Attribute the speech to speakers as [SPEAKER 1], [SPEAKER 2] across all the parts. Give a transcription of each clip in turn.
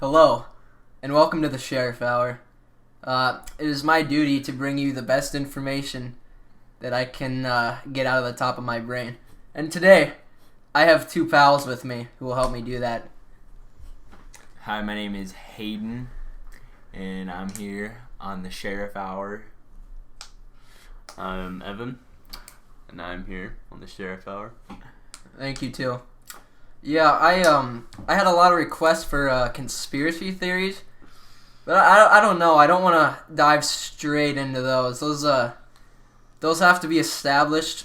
[SPEAKER 1] Hello, and welcome to the Sheriff Hour. It is my duty to bring you the best information that I can get out of the top of my brain. And today, I have two pals with me who will help me do that.
[SPEAKER 2] Hi, my name is Hayden, and I'm here on the Sheriff Hour.
[SPEAKER 3] I'm Evan, and I'm here on the Sheriff Hour.
[SPEAKER 1] Thank you, too. Yeah, I had a lot of requests for conspiracy theories, but I don't know. I don't want to dive straight into those. Those have to be established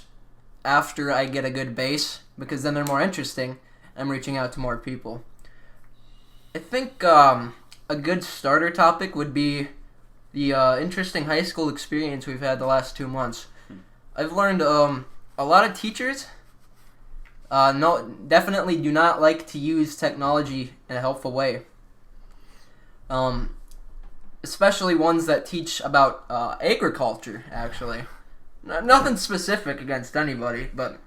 [SPEAKER 1] after I get a good base, because then they're more interesting. I'm reaching out to more people. I think a good starter topic would be the interesting high school experience we've had the last 2 months. I've learned a lot of teachers definitely do not like to use technology in a helpful way. Especially ones that teach about agriculture, actually. Nothing specific against anybody, but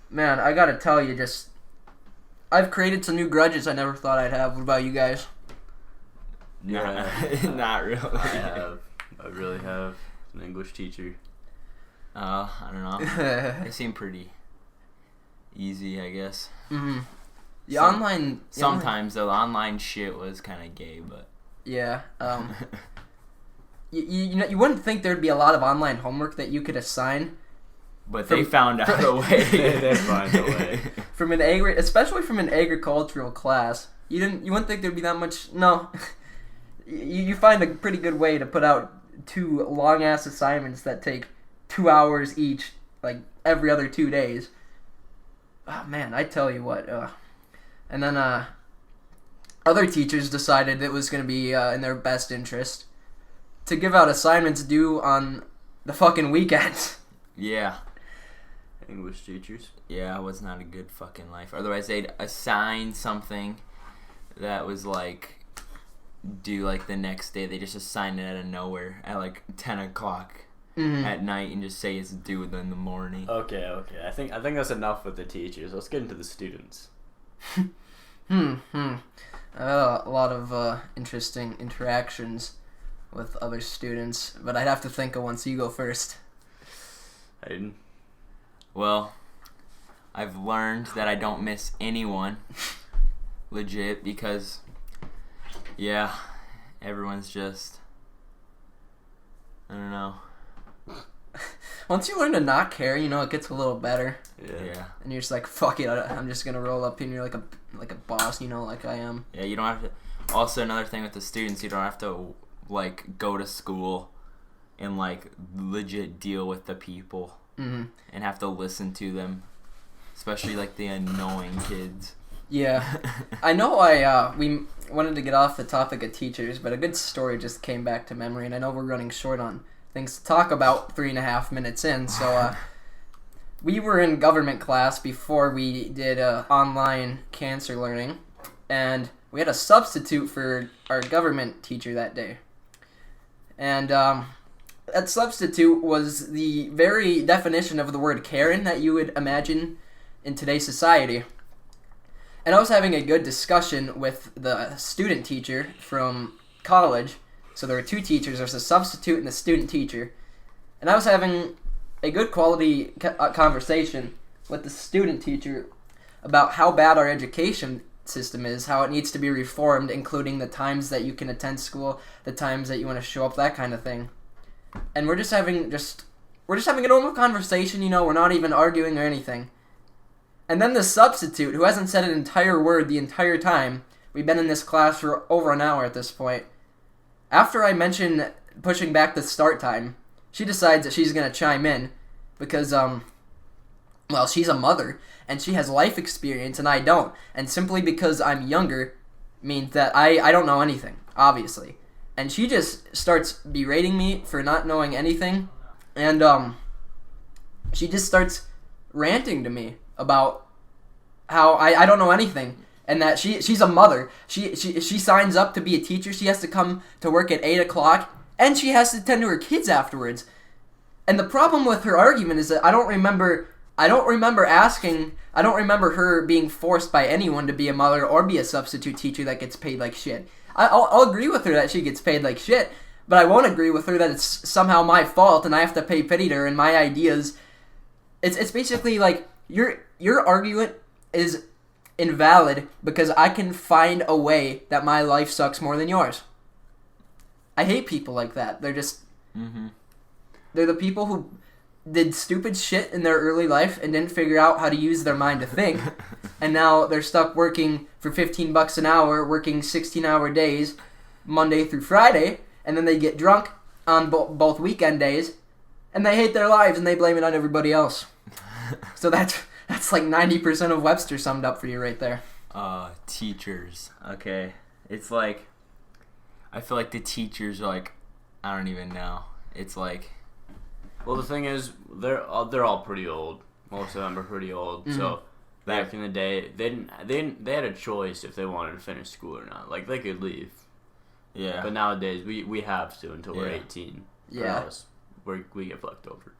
[SPEAKER 1] man, I gotta tell you, I've created some new grudges I never thought I'd have. What about you guys?
[SPEAKER 2] Not really.
[SPEAKER 3] I really have an English teacher.
[SPEAKER 2] I don't know. They seem pretty easy, I guess.
[SPEAKER 1] Mm-hmm.
[SPEAKER 2] Sometimes though, the online shit was kind of gay, but
[SPEAKER 1] yeah. You wouldn't think there'd be a lot of online homework that you could assign.
[SPEAKER 2] But they found out a way.
[SPEAKER 3] They found a way.
[SPEAKER 1] Especially from an agricultural class. You wouldn't think there'd be that much. No, you find a pretty good way to put out 2 long ass assignments that take 2 hours each, like every other 2 days. Oh man, I tell you what. And then other teachers decided it was going to be in their best interest to give out assignments due on the fucking weekends.
[SPEAKER 2] Yeah.
[SPEAKER 3] English teachers.
[SPEAKER 2] Yeah, it was not a good fucking life. Otherwise, they'd assign something that was like due like the next day. They just assign it out of nowhere at like 10 o'clock at night and just say it's due in the morning.
[SPEAKER 3] Okay. I think that's enough with the teachers. Let's get into the students.
[SPEAKER 1] I had a lot of interesting interactions with other students, but I'd have to think of one, so you go first.
[SPEAKER 3] Hayden.
[SPEAKER 2] Well, I've learned that I don't miss anyone, legit, because, yeah, everyone's just, I don't know.
[SPEAKER 1] Once you learn to not care, it gets a little better.
[SPEAKER 2] Yeah.
[SPEAKER 1] And you're just like, fuck it, I'm just gonna roll up, and you're like a boss, like I am.
[SPEAKER 2] Yeah, you don't have to. Also, another thing with the students, you don't have to like go to school and like legit deal with the people and have to listen to them, especially like the annoying kids.
[SPEAKER 1] Yeah. I know we wanted to get off the topic of teachers, but a good story just came back to memory, and I know we're running short on things to talk about 3.5 minutes in, so we were in government class before we did online cancer learning, and we had a substitute for our government teacher that day. And that substitute was the very definition of the word Karen that you would imagine in today's society. And I was having a good discussion with the student teacher from college. So there were 2 teachers. There's a substitute and a student teacher. And I was having a good quality conversation with the student teacher about how bad our education system is, how it needs to be reformed, including the times that you can attend school, the times that you want to show up, that kind of thing. And we're just having a normal conversation, we're not even arguing or anything. And then the substitute, who hasn't said an entire word the entire time, we've been in this class for over an hour at this point, after I mention pushing back the start time, she decides that she's going to chime in because, she's a mother, and she has life experience, and I don't. And simply because I'm younger means that I don't know anything, obviously. And she just starts berating me for not knowing anything, and she just starts ranting to me about how I don't know anything, and that she's a mother. She signs up to be a teacher. She has to come to work at 8 o'clock, and she has to tend to her kids afterwards. And the problem with her argument is that I don't remember I don't remember her being forced by anyone to be a mother or be a substitute teacher that gets paid like shit. I'll agree with her that she gets paid like shit, but I won't agree with her that it's somehow my fault and I have to pay pity to her and my ideas. It's basically like your argument is invalid because I can find a way that my life sucks more than yours. I hate people like that. They're just they're the people who did stupid shit in their early life and didn't figure out how to use their mind to think, and now they're stuck working for $15 an hour, working 16-hour days, Monday through Friday, and then they get drunk on both weekend days, and they hate their lives and they blame it on everybody else. So that's like 90% of Webster summed up for you right there.
[SPEAKER 2] Teachers. Okay, it's like I feel like the teachers are like I don't even know. It's like.
[SPEAKER 3] Well, the thing is, they're all pretty old. Most of them are pretty old. Mm-hmm. So back in the day, they had a choice if they wanted to finish school or not. Like they could leave.
[SPEAKER 2] Yeah.
[SPEAKER 3] But nowadays, we have to until we're 18.
[SPEAKER 1] Yeah.
[SPEAKER 3] Or else we get fucked over.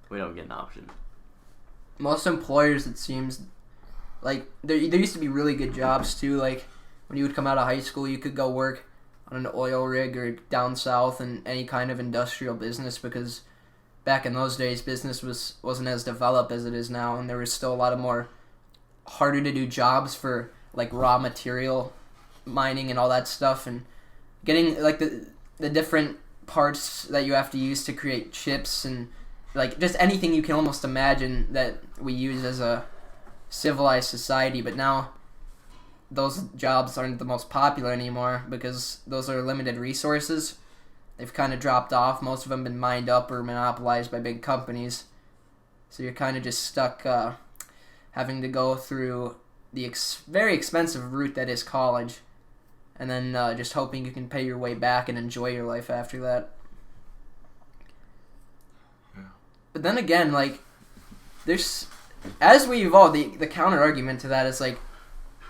[SPEAKER 3] We don't get an option.
[SPEAKER 1] Most employers, it seems, like there used to be really good jobs too. Like when you would come out of high school, you could go work on an oil rig or down south in any kind of industrial business because. Back in those days, business wasn't as developed as it is now, and there was still a lot of more harder to do jobs for like raw material mining and all that stuff, and getting like the different parts that you have to use to create chips and like just anything you can almost imagine that we use as a civilized society. But now those jobs aren't the most popular anymore because those are limited resources. They've kind of dropped off. Most of them been mined up or monopolized by big companies. So you're kind of just stuck having to go through the very expensive route that is college. And then just hoping you can pay your way back and enjoy your life after that. Yeah. But then again, like, there's... As we evolve, the counter-argument to that is, like,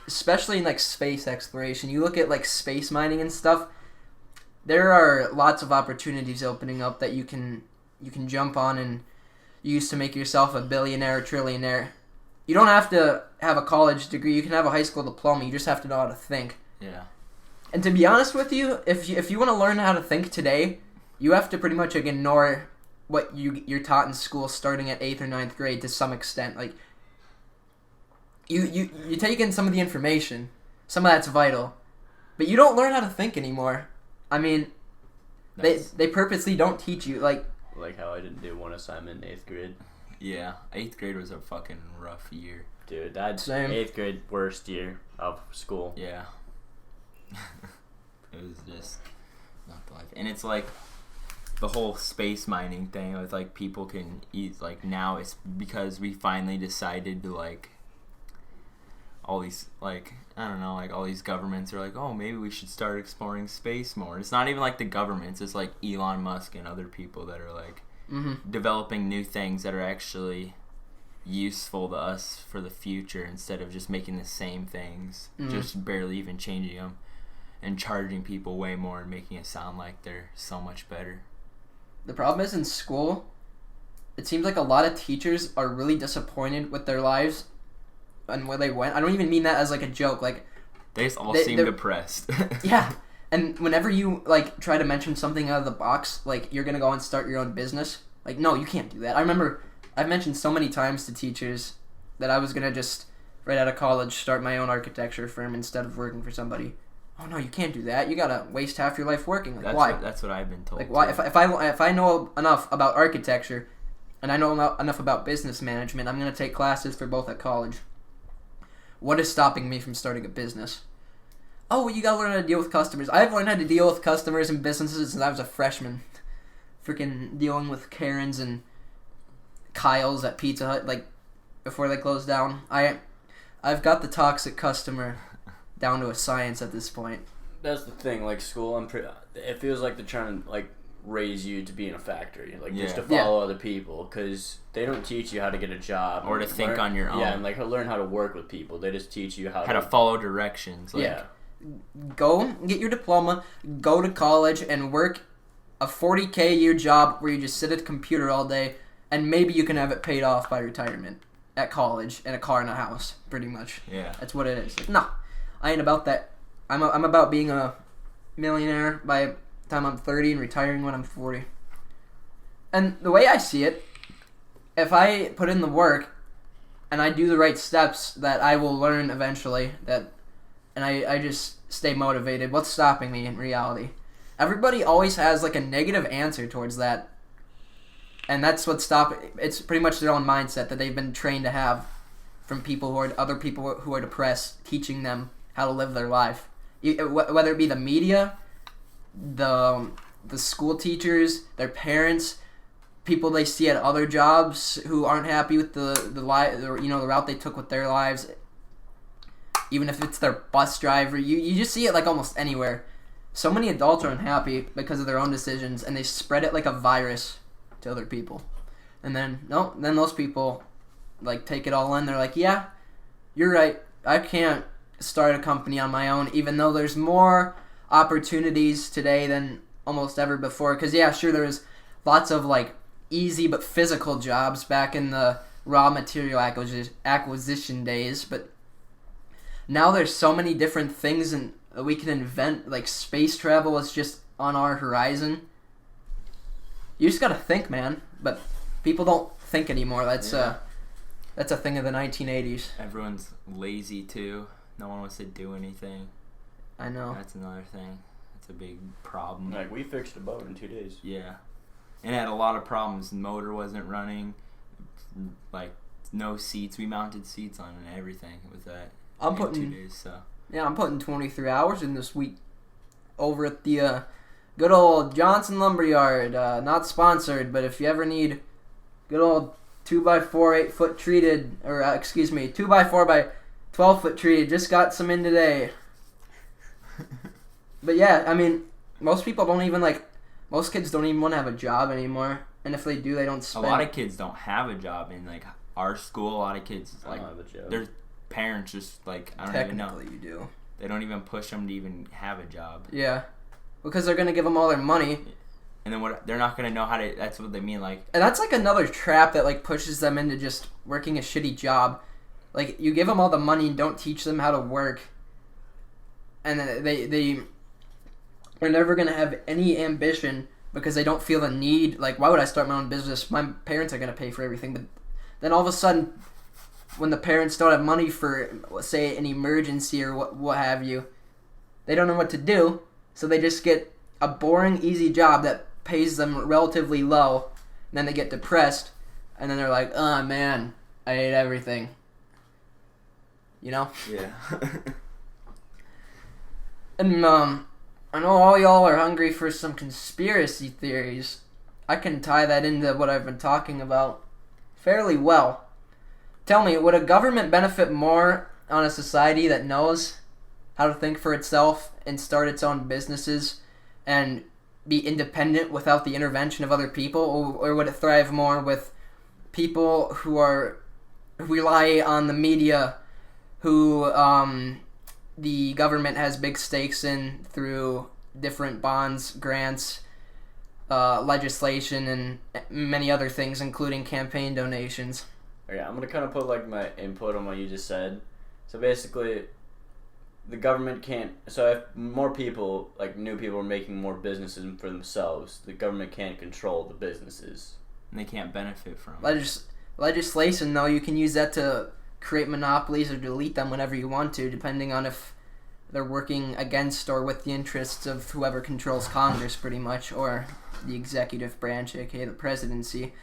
[SPEAKER 1] especially in, like, space exploration, you look at, like, space mining and stuff... There are lots of opportunities opening up that you can jump on and use to make yourself a billionaire or trillionaire. You don't have to have a college degree. You can have a high school diploma. You just have to know how to think.
[SPEAKER 2] Yeah.
[SPEAKER 1] And to be honest with you, if you want to learn how to think today, you have to pretty much ignore what you're taught in school starting at 8th or 9th grade to some extent. Like you take in some of the information. Some of that's vital. But you don't learn how to think anymore. I mean, they purposely don't teach you, like
[SPEAKER 3] how I didn't do one assignment in 8th grade.
[SPEAKER 2] Yeah, 8th grade was a fucking rough year.
[SPEAKER 3] Dude, that's
[SPEAKER 1] Same.
[SPEAKER 3] 8th grade worst year of school.
[SPEAKER 2] Yeah. It was just not the life. And it's like the whole space mining thing with like people can eat, like now it's because we finally decided to like all these like I don't know, like all these governments are like, oh, maybe we should start exploring space more. It's not even like the governments, it's like Elon Musk and other people that are like developing new things that are actually useful to us for the future instead of just making the same things, just barely even changing them and charging people way more and making it sound like they're so much better.
[SPEAKER 1] The problem is in school, it seems like a lot of teachers are really disappointed with their lives and where they went. I don't even mean that as like a joke. Like
[SPEAKER 2] they just all seem depressed.
[SPEAKER 1] Yeah, and whenever you like try to mention something out of the box, like you're gonna go and start your own business, like no, you can't do that. I remember I've mentioned so many times to teachers that I was gonna just right out of college start my own architecture firm instead of working for somebody. Oh no, you can't do that. You gotta waste half your life working. Like why?
[SPEAKER 2] That's what I've been told.
[SPEAKER 1] Like why? If I know enough about architecture, and I know enough about business management, I'm gonna take classes for both at college. What is stopping me from starting a business? Oh, well, you gotta learn how to deal with customers. I've learned how to deal with customers and businesses since I was a freshman. Freaking dealing with Karens and Kyles at Pizza Hut, like before they closed down. I've got the toxic customer down to a science at this point.
[SPEAKER 3] That's the thing, like school, it feels like they're trying to like raise you to be in a factory, like just to follow other people, because they don't teach you how to get a job
[SPEAKER 2] or to think on your own.
[SPEAKER 3] Yeah, and like learn how to work with people. They just teach you how
[SPEAKER 2] to follow directions. Like,
[SPEAKER 1] yeah, go get your diploma, go to college, and work a $40K a year job where you just sit at a computer all day, and maybe you can have it paid off by retirement. at college and a car and a house, pretty much.
[SPEAKER 2] Yeah.
[SPEAKER 1] That's what it is. Like, no, I ain't about that. I'm about being a millionaire by the time I'm 30 and retiring when I'm 40. And the way I see it, if I put in the work and I do the right steps, that I will learn eventually, and I just stay motivated. What's stopping me in reality? Everybody always has like a negative answer towards that. And that's what's stopping. It's pretty much their own mindset that they've been trained to have from other people who are depressed, teaching them how to live their life. Whether it be the media, the school teachers, their parents, people they see at other jobs who aren't happy with the route they took with their lives. Even if it's their bus driver, you just see it like almost anywhere. So many adults are unhappy because of their own decisions, and they spread it like a virus to other people. And then those people like take it all in. They're like, yeah, you're right. I can't start a company on my own, even though there's more opportunities today than almost ever before. Because yeah, sure, there's lots of like easy but physical jobs back in the raw material acquisition days, but now there's so many different things and we can invent. Like space travel is just on our horizon. You just gotta think, man. But people don't think anymore. That's a thing of the 1980s.
[SPEAKER 2] Everyone's lazy too. No one wants to do anything.
[SPEAKER 1] I know.
[SPEAKER 2] That's another thing. That's a big problem.
[SPEAKER 3] Like, we fixed a boat in 2 days.
[SPEAKER 2] Yeah. And it had a lot of problems. The motor wasn't running. Like, no seats. We mounted seats on and everything with that in 2 days, so.
[SPEAKER 1] Yeah, I'm putting 23 hours in this week over at the good old Johnson Lumberyard. Not sponsored, but if you ever need good old 2x4 8-foot treated, or 2x4 by 12-foot treated, just got some in today. But yeah, I mean, most people don't even most kids don't even want to have a job anymore, and if they do, they don't spend.
[SPEAKER 2] A lot of kids don't have a job in like our school. A lot of kids like their parents just like I don't even know.
[SPEAKER 1] Technically, you do.
[SPEAKER 2] They don't even push them to even have a job.
[SPEAKER 1] Yeah, because they're gonna give them all their money,
[SPEAKER 2] and then they're not gonna know how to. That's what they mean, like.
[SPEAKER 1] And that's like another trap that like pushes them into just working a shitty job. Like you give them all the money and don't teach them how to work, and they're never gonna have any ambition because they don't feel the need. Like, why would I start my own business? My parents are gonna pay for everything, but then all of a sudden, when the parents don't have money for, say, an emergency or what have you, they don't know what to do, so they just get a boring, easy job that pays them relatively low, and then they get depressed, and then they're like, oh man, I hate everything. You know?
[SPEAKER 2] Yeah.
[SPEAKER 1] And, I know all y'all are hungry for some conspiracy theories. I can tie that into what I've been talking about fairly well. Tell me, would a government benefit more on a society that knows how to think for itself and start its own businesses and be independent without the intervention of other people? Or would it thrive more with people who rely on the media, who the government has big stakes in through different bonds, grants, legislation, and many other things, including campaign donations?
[SPEAKER 3] Okay, I'm going to kind of put like my input on what you just said. So basically, the government can't... So if more people, like new people, are making more businesses for themselves, the government can't control the businesses.
[SPEAKER 2] And they can't benefit from
[SPEAKER 1] legislation, though, you can use that to create monopolies or delete them whenever you want to, depending on if they're working against or with the interests of whoever controls Congress, pretty much, or the executive branch, aka the presidency.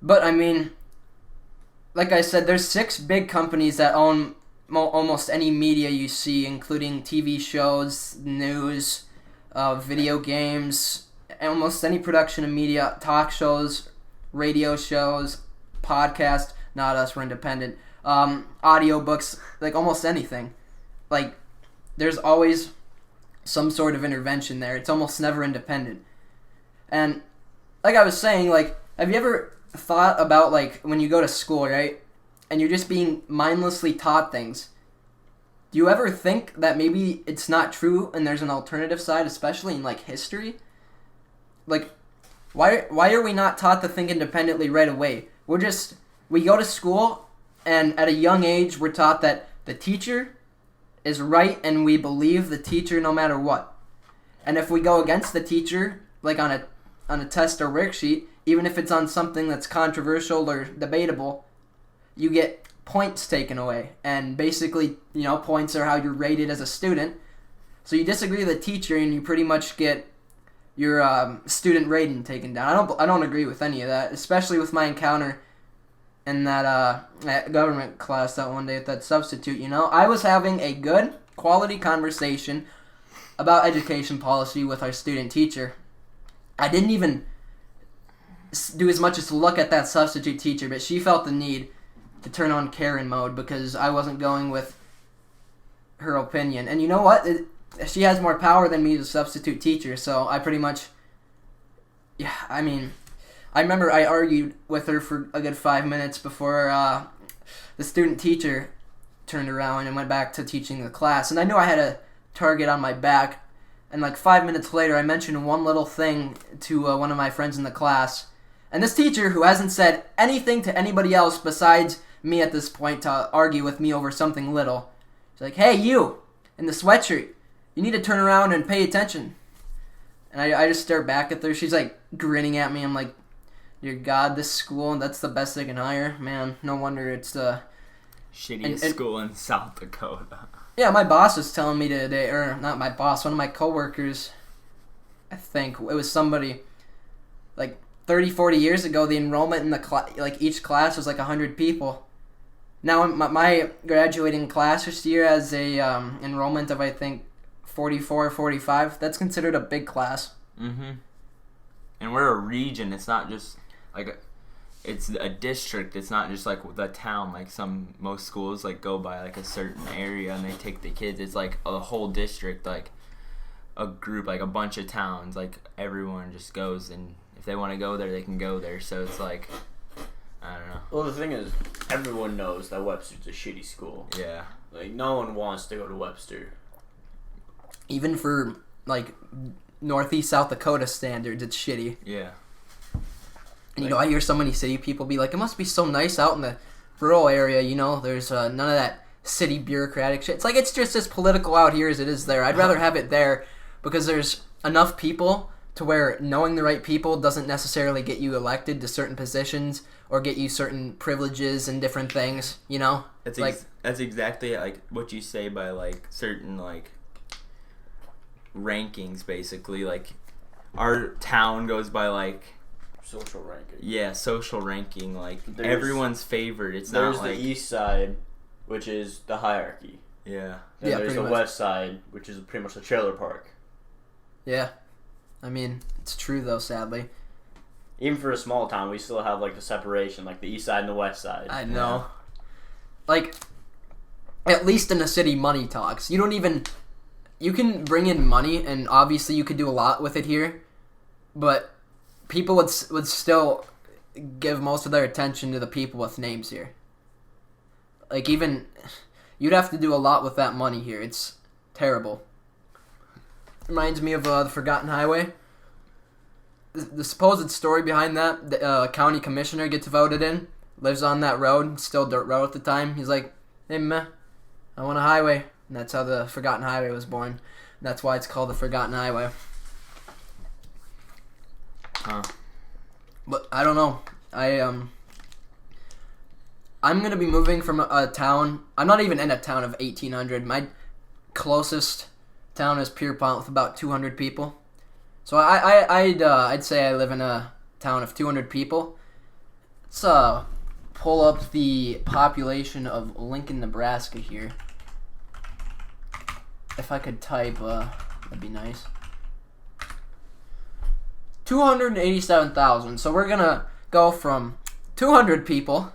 [SPEAKER 1] But, I mean, like I said, there's 6 big companies that own almost any media you see, including TV shows, news, video games, almost any production of media, talk shows, radio shows, podcast. Not us, we're independent. Audiobooks, like almost anything. Like, there's always some sort of intervention there. It's almost never independent. And like I was saying, like, have you ever thought about, like, when you go to school, right? And you're just being mindlessly taught things. Do you ever think that maybe it's not true and there's an alternative side, especially in, like, history? Like, why are we not taught to think independently right away? We're just we go to school, and at a young age, we're taught that the teacher is right, and we believe the teacher no matter what. And if we go against the teacher, like on a test or worksheet, even if it's on something that's controversial or debatable, you get points taken away. And basically, points are how you're rated as a student. So you disagree with the teacher, and you pretty much get your student rating taken down. I don't agree with any of that, especially with my encounter in that government class that one day at that substitute. I was having a good quality conversation about education policy with our student teacher. I didn't even do as much as to look at that substitute teacher, but she felt the need to turn on Karen mode because I wasn't going with her opinion. And you know what? She has more power than me as a substitute teacher, so I pretty much, I remember I argued with her for a good 5 minutes before the student teacher turned around and went back to teaching the class. And I knew I had a target on my back. And like 5 minutes later, I mentioned one little thing to one of my friends in the class. And this teacher, who hasn't said anything to anybody else besides me at this point to argue with me over something little, she's like, "Hey, you, in the sweatshirt, you need to turn around and pay attention." And I just stare back at her. She's like grinning at me. I'm like, "Dear God, this school, that's the best they can hire? Man, no wonder it's the
[SPEAKER 2] shittiest school in South Dakota."
[SPEAKER 1] Yeah, my boss was telling me today, or not my boss, one of my coworkers, I think, it was somebody, like 30, 40 years ago, the enrollment in the each class was like 100 people. Now, my graduating class this year has a enrollment of, I think, 44 or 45. That's considered a big class.
[SPEAKER 2] Mm-hmm. And we're a region. It's not just, it's a district. It's not just like the town. Like most schools go by like a certain area and they take the kids. It's like a whole district, like a group, like a bunch of towns. Like everyone just goes, and if they want to go there, they can go there. So it's like, I don't know.
[SPEAKER 3] Well, the thing is, everyone knows that Webster's a shitty school.
[SPEAKER 2] Yeah.
[SPEAKER 3] Like no one wants to go to Webster.
[SPEAKER 1] Even for like Northeast South Dakota standards, it's shitty.
[SPEAKER 2] Yeah.
[SPEAKER 1] And, I hear so many city people be like, "It must be so nice out in the rural area, there's none of that city bureaucratic shit." It's like, it's just as political out here as it is there. I'd rather have it there because there's enough people to where knowing the right people doesn't necessarily get you elected to certain positions or get you certain privileges and different things,
[SPEAKER 2] That's that's exactly like what you say by like certain like rankings, basically. Like our town goes by like
[SPEAKER 3] social ranking.
[SPEAKER 2] Yeah, social ranking. Like everyone's favored. It's not like
[SPEAKER 3] there's the east side, which is the hierarchy.
[SPEAKER 2] Yeah.
[SPEAKER 3] Then there's the west side, which is pretty much the trailer park.
[SPEAKER 1] Yeah. I mean, it's true though, sadly.
[SPEAKER 3] Even for a small town, we still have like the separation, like the east side and the west side.
[SPEAKER 1] I know. Like, at least in the city, money talks. You can bring in money, and obviously you could do a lot with it here, but people would still give most of their attention to the people with names here. Like, even, you'd have to do a lot with that money here. It's terrible. Reminds me of the Forgotten Highway. The supposed story behind that, the county commissioner gets voted in, lives on that road, still dirt road at the time. He's like, "Hey, man, I want a highway." And that's how the Forgotten Highway was born. And that's why it's called the Forgotten Highway.
[SPEAKER 2] Huh.
[SPEAKER 1] But I don't know. I'm gonna be moving from a town. I'm not even in a town of 1,800. My closest town is Pierpont with about 200 people. So I'd say I live in a town of 200 people. Let's pull up the population of Lincoln, Nebraska here. If I could type, that'd be nice. 287,000. So we're gonna go from 200 people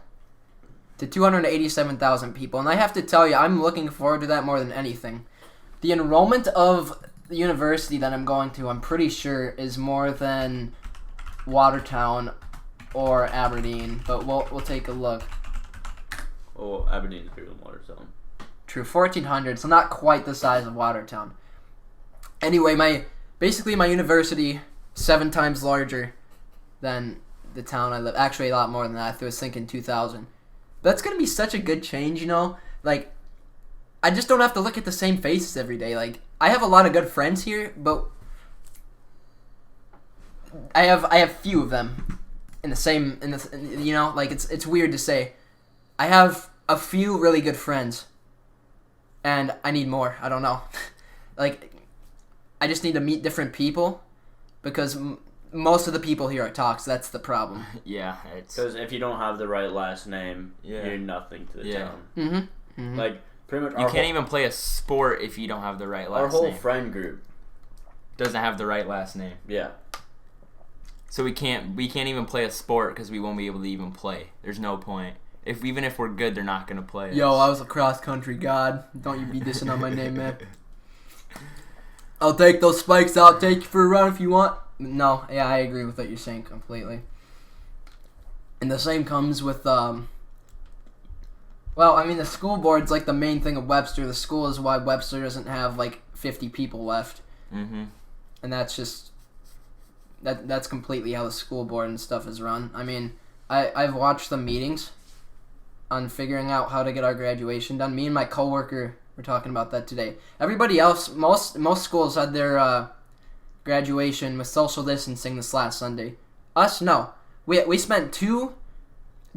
[SPEAKER 1] to 287,000 people. And I have to tell you, I'm looking forward to that more than anything. The enrollment of the university that I'm going to, I'm pretty sure, is more than Watertown or Aberdeen. But we'll take a look.
[SPEAKER 3] Oh, Aberdeen is bigger than Watertown.
[SPEAKER 1] True, 1,400, so not quite the size of Watertown. Anyway, my university 7 times larger than the town I live. Actually, a lot more than that. I was thinking 2,000. That's gonna be such a good change, you know. Like, I just don't have to look at the same faces every day. Like, I have a lot of good friends here, but I have few of them you know, like it's weird to say. I have a few really good friends, and I need more. I don't know. Like, I just need to meet different people because most of the people here are talks. That's the problem.
[SPEAKER 2] Yeah, it's
[SPEAKER 3] Because if you don't have the right last name,
[SPEAKER 2] Yeah.
[SPEAKER 3] you're nothing to the
[SPEAKER 2] Yeah.
[SPEAKER 3] town.
[SPEAKER 1] Mm-hmm.
[SPEAKER 3] Like, pretty much
[SPEAKER 2] you can't even play a sport if you don't have the right
[SPEAKER 3] our
[SPEAKER 2] last
[SPEAKER 3] whole
[SPEAKER 2] name.
[SPEAKER 3] friend group.
[SPEAKER 2] Doesn't have the right last name,
[SPEAKER 3] Yeah.
[SPEAKER 2] so we can't even play a sport because we won't be able to even play. There's no point. Even if we're good, they're not gonna play.
[SPEAKER 1] Yo,
[SPEAKER 2] us.
[SPEAKER 1] I was a cross country god. Don't you be dissing on my name, man. I'll take those spikes. I'll take you for a run if you want. No, yeah, I agree with what you're saying completely. And the same comes with, well, I mean, the school board's like the main thing of Webster. The school is why Webster doesn't have like 50 people left.
[SPEAKER 2] Mm-hmm.
[SPEAKER 1] And that's just, that's completely how the school board and stuff is run. I mean, I've watched the meetings on figuring out how to get our graduation done. Me and my coworker were talking about that today. Everybody else, most schools had their graduation with social distancing this last Sunday. Us, no. We spent 2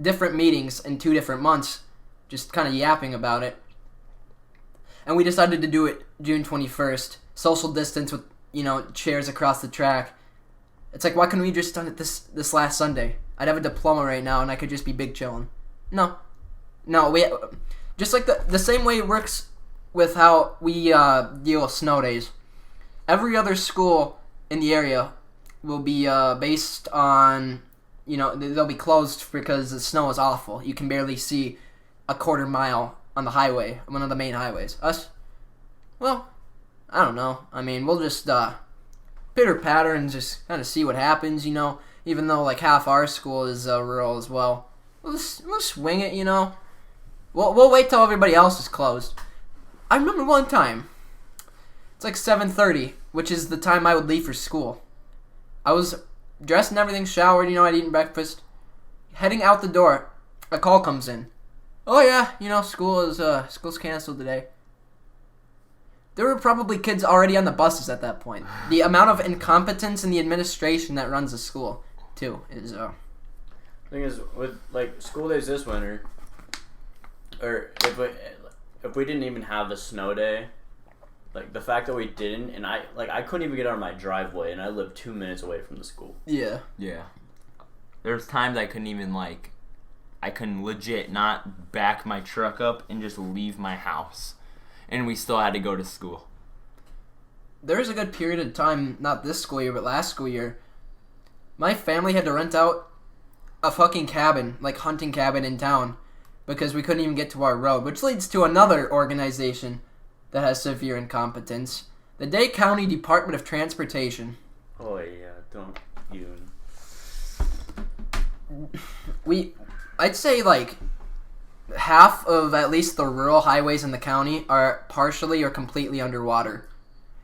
[SPEAKER 1] different meetings in 2 different months just kind of yapping about it. And we decided to do it June 21st. Social distance with, you know, chairs across the track. It's like, why couldn't we just done it this last Sunday? I'd have a diploma right now and I could just be big chillin'. No, we just like the same way it works with how we deal with snow days. Every other school in the area will be based on, you know, they'll be closed because the snow is awful. You can barely see a quarter mile on the highway, one of the main highways. Us, well, I don't know. I mean, we'll just pitter patter and just kind of see what happens, you know. Even though like half our school is rural as well, we'll swing it, you know. We'll wait till everybody else is closed. I remember one time. It's like 7:30, which is the time I would leave for school. I was dressed and everything, showered, you know, I'd eaten breakfast. Heading out the door, a call comes in. Oh yeah, you know, school's canceled today. There were probably kids already on the buses at that point. The amount of incompetence in the administration that runs the school, too, is
[SPEAKER 3] Thing is, with like school days this winter, or if we didn't even have a snow day, like the fact that we didn't, and I couldn't even get out of my driveway, and I live 2 minutes away from the school.
[SPEAKER 1] Yeah.
[SPEAKER 2] Yeah. There's times I couldn't even I couldn't legit not back my truck up and just leave my house. And we still had to go to school.
[SPEAKER 1] There was a good period of time, not this school year, but last school year, my family had to rent out a fucking cabin, like hunting cabin in town, because we couldn't even get to our road, which leads to another organization that has severe incompetence. The Dade County Department of Transportation.
[SPEAKER 3] Oh yeah, don't even.
[SPEAKER 1] I'd say like half of at least the rural highways in the county are partially or completely underwater.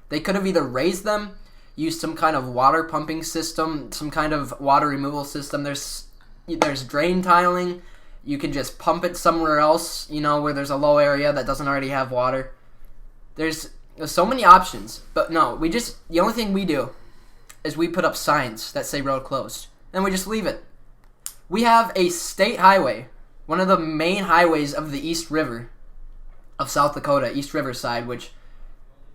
[SPEAKER 1] They could have either raised them, used some kind of water pumping system, some kind of water removal system. There's drain tiling. You can just pump it somewhere else, you know, where there's a low area that doesn't already have water. There's so many options, but no, the only thing we do is we put up signs that say road closed, and we just leave it. We have a state highway, one of the main highways of the East River of South Dakota, East Riverside, which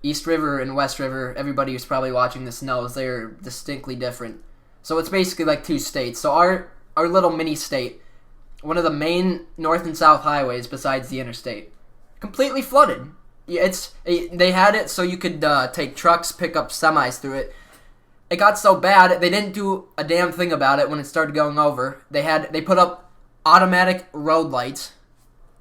[SPEAKER 1] East River and West River, everybody who's probably watching this knows they're distinctly different. So it's basically like 2 states. So our little mini state, one of the main north and south highways besides the interstate, completely flooded. They had it so you could take trucks, pick up semis through it. It got so bad they didn't do a damn thing about it when it started going over. They put up automatic road lights.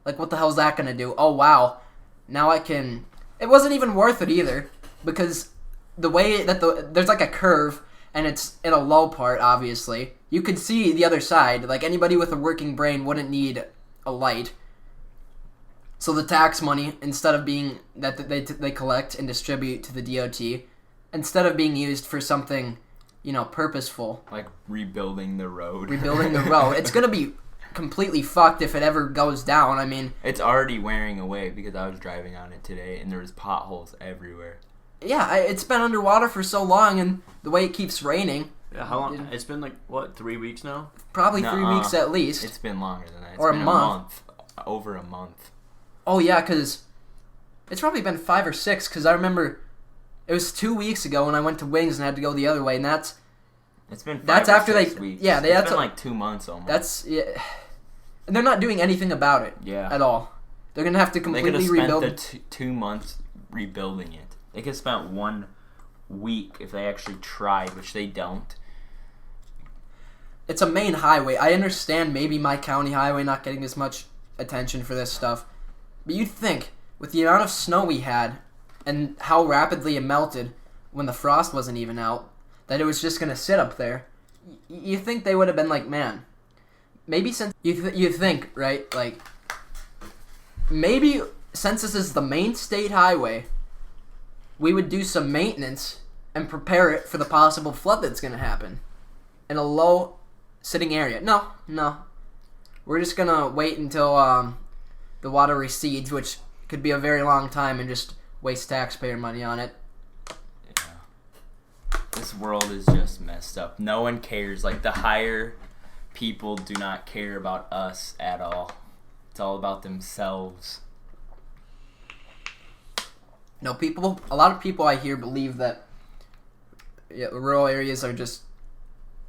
[SPEAKER 1] Like, what the hell is that gonna do? Oh wow, now I can. It wasn't even worth it either, because the way that there's like a curve and it's in a low part. Obviously, you could see the other side. Like, anybody with a working brain wouldn't need a light. So the tax money, instead of being that they collect and distribute to the DOT, instead of being used for something purposeful.
[SPEAKER 2] Like rebuilding the road.
[SPEAKER 1] Rebuilding the road. It's going to be completely fucked if it ever goes down. I mean,
[SPEAKER 2] it's already wearing away because I was driving on it today and there was potholes everywhere.
[SPEAKER 1] Yeah, it's been underwater for so long, and the way it keeps raining.
[SPEAKER 3] Yeah, how long? It's been 3 weeks now?
[SPEAKER 1] Probably 3 weeks at least.
[SPEAKER 2] It's been longer than that. It's
[SPEAKER 1] or
[SPEAKER 2] been
[SPEAKER 1] a month.
[SPEAKER 2] Over a month.
[SPEAKER 1] Oh yeah, because it's probably been 5 or 6. Because I remember it was 2 weeks ago when I went to Wings and had to go the other way, and that's.
[SPEAKER 2] It's been 5
[SPEAKER 1] that's
[SPEAKER 2] or
[SPEAKER 1] after
[SPEAKER 2] 6
[SPEAKER 1] they.
[SPEAKER 2] weeks.
[SPEAKER 1] Yeah,
[SPEAKER 2] it's been 2 months almost.
[SPEAKER 1] That's and they're not doing anything about it.
[SPEAKER 2] Yeah.
[SPEAKER 1] At all. They're gonna have to completely rebuild.
[SPEAKER 2] They could have spent the 2 months rebuilding it. They could have spent 1 week if they actually tried, which they don't.
[SPEAKER 1] It's a main highway. I understand maybe my county highway not getting as much attention for this stuff, but you'd think with the amount of snow we had and how rapidly it melted when the frost wasn't even out that it was just gonna sit up there. You think they would have been like, man, maybe since you think, right, like maybe since this is the main state highway, we would do some maintenance and prepare it for the possible flood that's going to happen in a low sitting area. No. We're just going to wait until the water recedes, which could be a very long time, and just waste taxpayer money on it.
[SPEAKER 2] Yeah. This world is just messed up. No one cares. Like, the higher people do not care about us at all. It's all about themselves.
[SPEAKER 1] No, a lot of people I hear believe that rural areas are just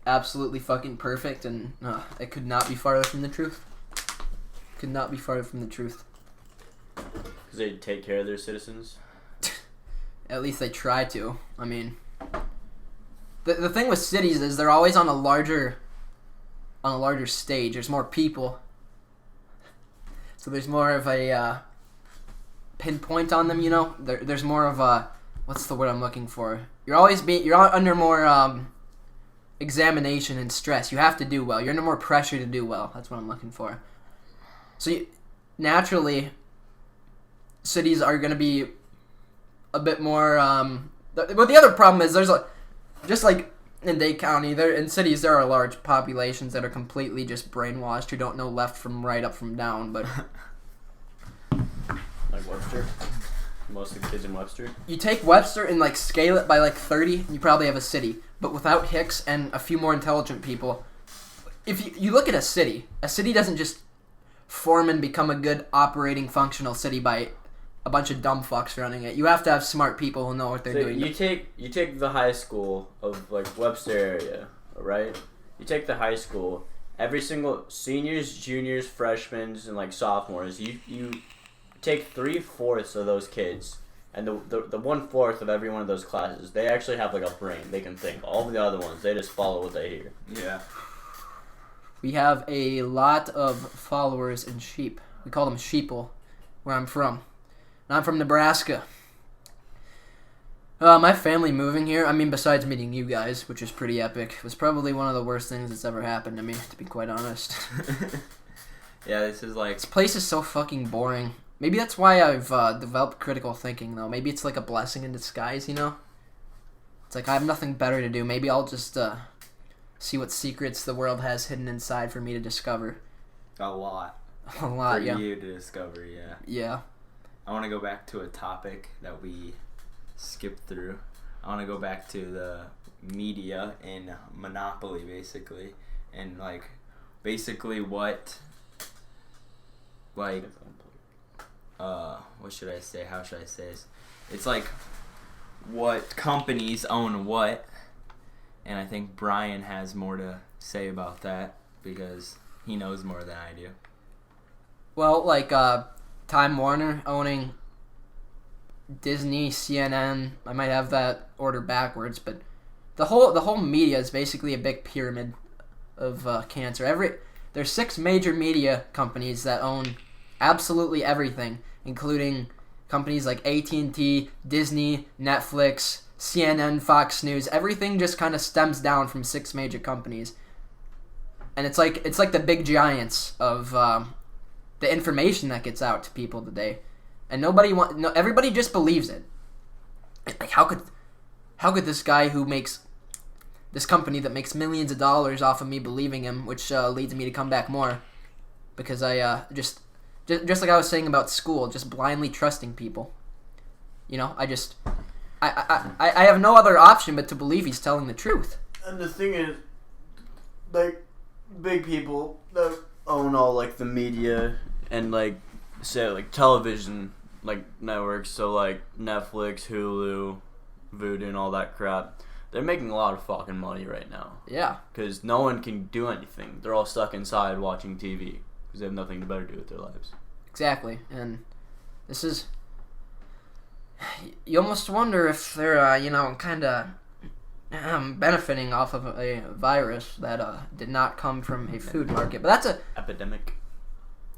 [SPEAKER 1] absolutely fucking perfect, and it could not be farther from the truth. Could not be farther from the truth.
[SPEAKER 3] Because they take care of their citizens?
[SPEAKER 1] At least they try to. I mean, the thing with cities is they're always on a larger stage. There's more people, so there's more of a pinpoint on them. There's more of a, what's the word I'm looking for? You're under more examination and stress. You have to do well. You're under more pressure to do well. That's what I'm looking for. So naturally, cities are going to be a bit more. But the other problem is just like in Dade County, in cities there are large populations that are completely just brainwashed, who don't know left from right, up from down. But
[SPEAKER 3] like Webster, most of the kids in Webster.
[SPEAKER 1] You take Webster and scale it by 30, you probably have a city. But without Hicks and a few more intelligent people, if you look at a city doesn't just form and become a good operating functional city by a bunch of dumb fucks running it. You have to have smart people who know what they're doing.
[SPEAKER 3] You take the high school of Webster area, right? You take the high school, every single seniors, juniors, freshmen, and sophomores. You take 3/4 of those kids, and the 1/4 of every one of those classes, they actually have a brain. They can think. All the other ones, they just follow what they hear.
[SPEAKER 2] Yeah.
[SPEAKER 1] We have a lot of followers in sheep. We call them sheeple, where I'm from. And I'm from Nebraska. My family moving here, besides meeting you guys, which is pretty epic, was probably one of the worst things that's ever happened to me, to be quite honest.
[SPEAKER 2] Yeah, this is
[SPEAKER 1] This place is so fucking boring. Maybe that's why I've developed critical thinking, though. Maybe it's a blessing in disguise, It's I have nothing better to do. Maybe I'll just see what secrets the world has hidden inside for me to discover.
[SPEAKER 2] a lot.
[SPEAKER 1] A lot,
[SPEAKER 2] for
[SPEAKER 1] yeah.
[SPEAKER 2] you to discover, yeah.
[SPEAKER 1] Yeah.
[SPEAKER 2] I want to go back to a topic that we skipped through. I want to go back to the media and monopoly, basically. And, basically what, what should I say? How should I say this? It's what companies own what. And I think Brian has more to say about that because he knows more than I do.
[SPEAKER 1] Well, Time Warner owning Disney, CNN. I might have that order backwards, but the whole media is basically a big pyramid of cancer. There's 6 major media companies that own absolutely everything, including companies like AT&T, Disney, Netflix, CNN, Fox News. Everything just kind of stems down from 6 major companies, and it's like the big giants of the information that gets out to people today, and everybody just believes it. How could this guy who makes this company that makes millions of dollars off of me believing him, which leads me to come back more, because I just like I was saying about school, just blindly trusting people. You know, I have no other option but to believe he's telling the truth.
[SPEAKER 3] And the thing is, like, big people that own all, like, the media and, like, say, like, television, like, networks, so, like, Netflix, Hulu, Vudu, and all that crap, they're making a lot of fucking money right now.
[SPEAKER 1] Yeah.
[SPEAKER 3] Because no one can do anything. They're all stuck inside watching TV because they have nothing to better do with their lives.
[SPEAKER 1] Exactly. And this is... You almost wonder if they're, kind of benefiting off of a virus that did not come from a food market. But that's a...
[SPEAKER 3] Epidemic.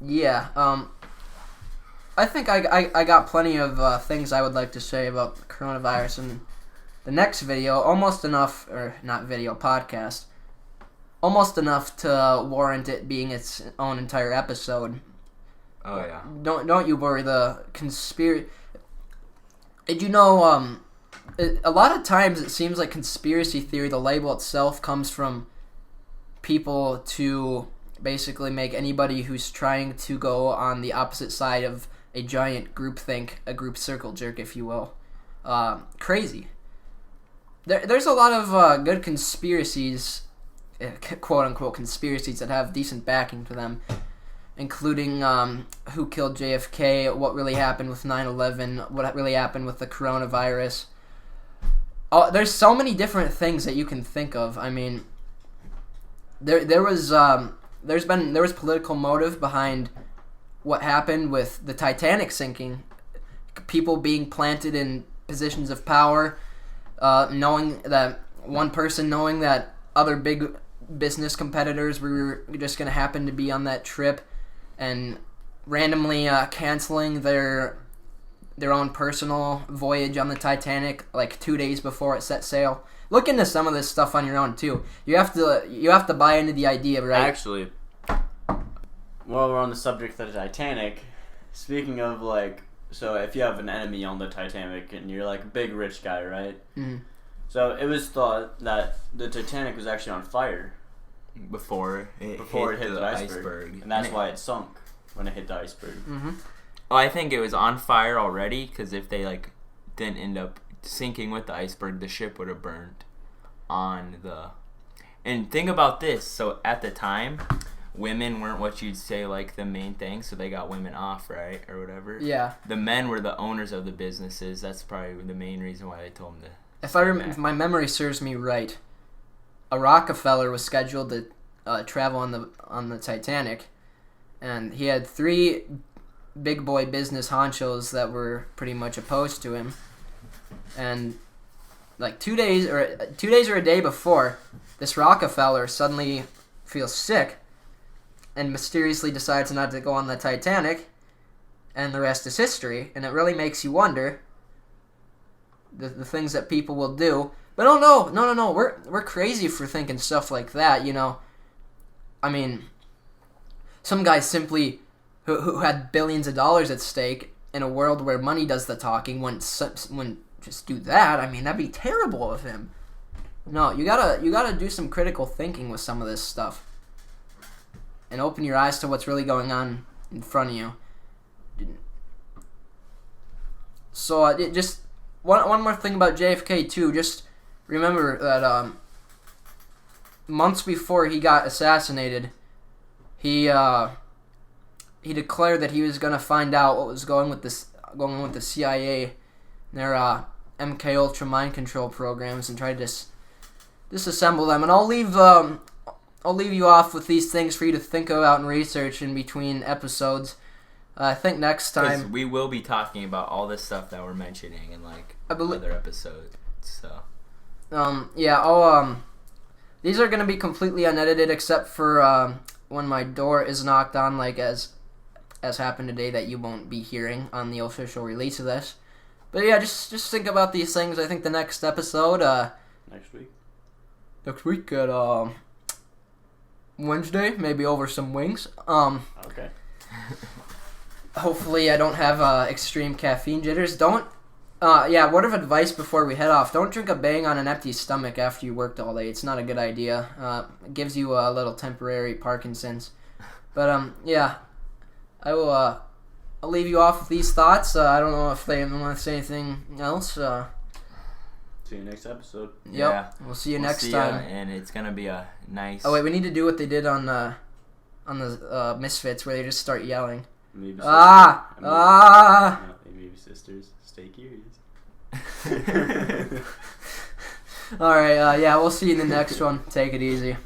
[SPEAKER 1] Yeah. I think I got plenty of things I would like to say about coronavirus in the next video. Almost enough, or not video, podcast. Almost enough to warrant it being its own entire episode.
[SPEAKER 2] Oh, yeah.
[SPEAKER 1] Don't you worry, the conspiracy... Did you know, a lot of times it seems like conspiracy theory, the label itself, comes from people to basically make anybody who's trying to go on the opposite side of a giant groupthink, a group circle jerk, if you will, crazy. There's a lot of good conspiracies, quote-unquote conspiracies, that have decent backing to them, including who killed JFK, what really happened with 9/11, what really happened with the coronavirus. There's so many different things that you can think of. I mean, there was political motive behind what happened with the Titanic sinking. People being planted in positions of power, knowing that one person knowing that other big business competitors were just going to happen to be on that trip, and randomly canceling their own personal voyage on the Titanic like 2 days before it set sail. Look into some of this stuff on your own too. You have to buy into the idea, right?
[SPEAKER 3] Actually, while we're on the subject of the Titanic, speaking of, like, so if you have an enemy on the Titanic and you're like a big rich guy, right?
[SPEAKER 1] Mm-hmm.
[SPEAKER 3] So it was thought that the Titanic was actually on fire
[SPEAKER 2] Before it hit the iceberg.
[SPEAKER 3] And that's why it sunk when it hit the iceberg.
[SPEAKER 1] Mm-hmm.
[SPEAKER 2] Oh, I think it was on fire already, because if they didn't end up sinking with the iceberg, the ship would have burned on the... And think about this. So at the time, women weren't what you'd say the main thing, so they got women off, right? Or whatever.
[SPEAKER 1] Yeah.
[SPEAKER 2] The men were the owners of the businesses. That's probably the main reason why they told them to...
[SPEAKER 1] If my memory serves me right, a Rockefeller was scheduled to travel on the Titanic, and he had 3 big boy business honchos that were pretty much opposed to him. And 2 days or a day before, this Rockefeller suddenly feels sick and mysteriously decides not to go on the Titanic, and the rest is history. And it really makes you wonder the things that people will do. But no, we're crazy for thinking stuff like that, you know. I mean, some guy simply who had billions of dollars at stake in a world where money does the talking wouldn't just do that. I mean, that'd be terrible of him. No, you gotta do some critical thinking with some of this stuff, and open your eyes to what's really going on in front of you. So just one more thing about JFK too. Just remember that months before he got assassinated, he declared that he was gonna find out what was going on with the CIA and their MK Ultra mind control programs, and try to disassemble them. And I'll leave you off with these things for you to think about and research in between episodes. I think next time
[SPEAKER 2] we will be talking about all this stuff that we're mentioning in other episodes. So
[SPEAKER 1] yeah, these are gonna be completely unedited except for when my door is knocked on, as happened today, that you won't be hearing on the official release of this. But yeah, just think about these things. I think the next episode next week at Wednesday, maybe over some wings.
[SPEAKER 3] Okay.
[SPEAKER 1] Hopefully I don't have extreme caffeine jitters. Don't Yeah, word of advice before we head off. Don't drink a Bang on an empty stomach after you worked all day. It's not a good idea. It gives you a little temporary Parkinson's. But, yeah. I'll leave you off with these thoughts. I don't know if they want to say anything else.
[SPEAKER 3] See you next episode.
[SPEAKER 1] Yep.
[SPEAKER 2] Yeah.
[SPEAKER 1] We'll see you
[SPEAKER 2] We'll
[SPEAKER 1] next
[SPEAKER 2] see
[SPEAKER 1] time.
[SPEAKER 2] ya, and it's gonna be a nice.
[SPEAKER 1] Oh, wait, we need to do what they did on the Misfits, where they just start yelling.
[SPEAKER 3] Maybe maybe sisters. Stay curious.
[SPEAKER 1] All right, yeah, we'll see you in the next one. Take it easy.